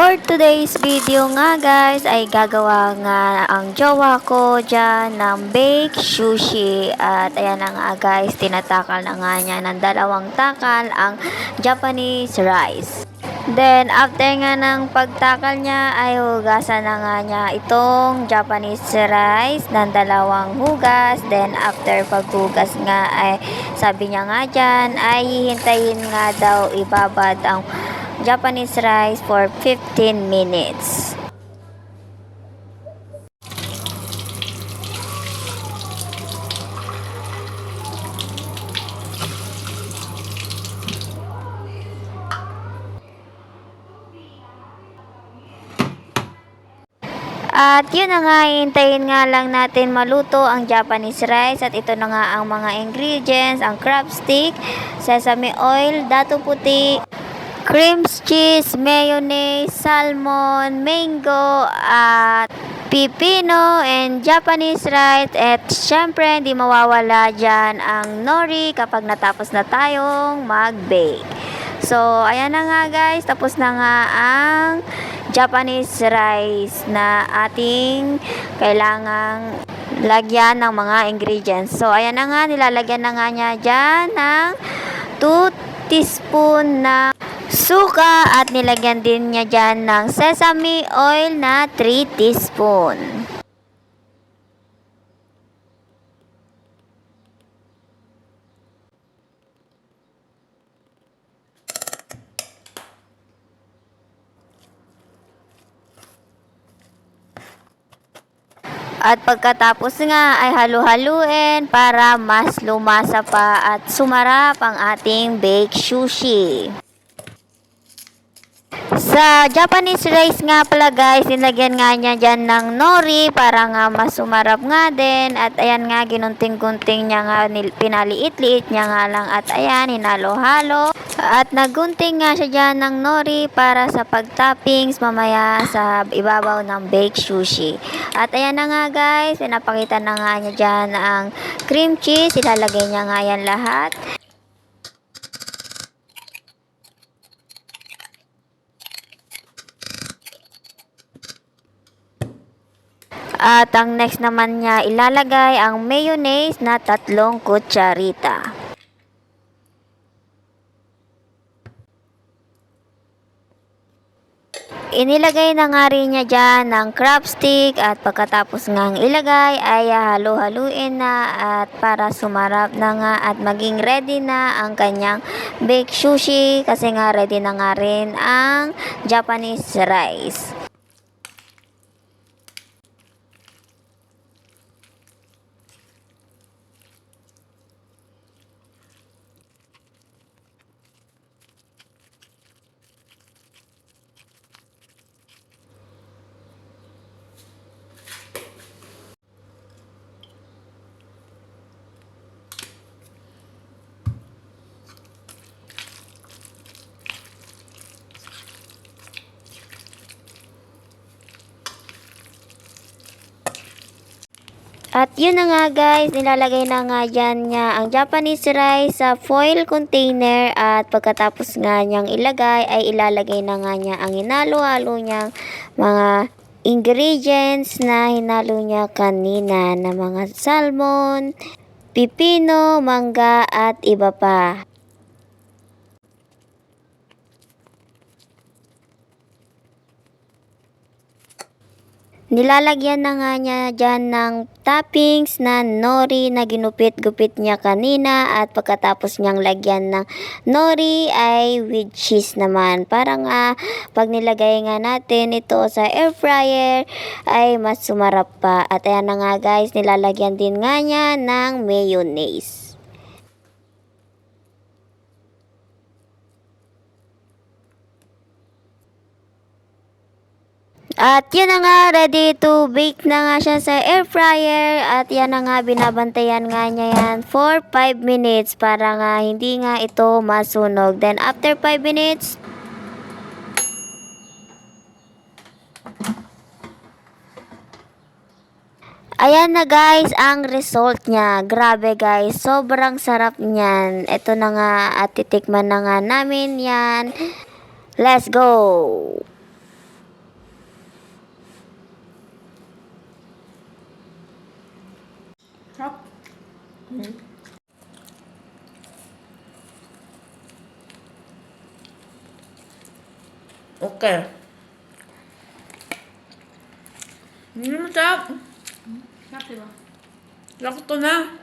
For today's video nga guys ay gagawa nga ang jowa ko dyan ng baked sushi. At ayan na nga guys, tinatakal na nga niya ng dalawang takal ang Japanese rice. Then after nga ng pagtakal niya ay hugasan na nga niya itong Japanese rice ng dalawang hugas. Then after paghugas nga ay sabi niya nga dyan ay hihintayin nga daw ibabad ang Japanese rice for 15 minutes. At yun na nga, hintayin nga lang natin maluto ang Japanese rice. At ito na nga ang mga ingredients, ang crab stick, sesame oil, dato puti, cream cheese, mayonnaise, salmon, mango, at pipino, and Japanese rice. At syempre, hindi mawawala dyan ang nori kapag natapos na tayong mag-bake. So, ayan na nga guys, tapos na nga ang Japanese rice na ating kailangang lagyan ng mga ingredients. So, ayan na nga, nilalagyan na nga niya dyan ng 2 teaspoon na suka at nilagyan din niya dyan ng sesame oil na 3 teaspoon. At pagkatapos nga ay halu-haluin para mas lumasa pa at sumarap ang ating baked sushi. Sa Japanese rice nga pala guys, nilagyan nga niya dyan ng nori para nga mas sumarap nga din. At ayan nga, ginunting-gunting niya nga, pinaliit-liit niya nga lang. At ayan, hinalo-halo. At nagunting nga siya dyan ng nori para sa pag-toppings mamaya sa ibabaw ng baked sushi. At ayan na nga guys, pinapakita na nga niya dyan ang cream cheese. Ilalagay niya nga yan lahat. At ang next naman niya ilalagay ang mayonnaise na 3 kutsarita. Inilagay na nga rin niya dyan ng crab stick at pagkatapos ngang ilagay ay halo-haluin na at para sumarap na nga at maging ready na ang kanyang baked sushi kasi nga ready na nga rin ang Japanese rice. At yun na nga guys, nilalagay na nga dyan niya ang Japanese rice sa foil container at pagkatapos nga niyang ilagay ay ilalagay na nga niya ang hinalo-halo niyang mga ingredients na hinalo niya kanina na mga salmon, pipino, mangga at iba pa. Nilalagyan na nga niya dyan ng toppings na nori na ginupit-gupit niya kanina at pagkatapos niyang lagyan ng nori ay with cheese naman. Para nga pag nilagay nga natin ito sa air fryer ay mas sumarap pa. At ayan na nga guys, nilalagyan din nga niya ng mayonnaise. At yan na nga, ready to bake na nga siya sa air fryer. At yan na nga, binabantayan nga niya yan for 5 minutes para nga hindi nga ito masunog. Then after 5 minutes, ayan na guys ang result niya. Grabe guys, sobrang sarap niyan. Ito na nga at titikman na nga namin yan. Let's go! Okay. Masarap. Sarap, diba? Sakto na.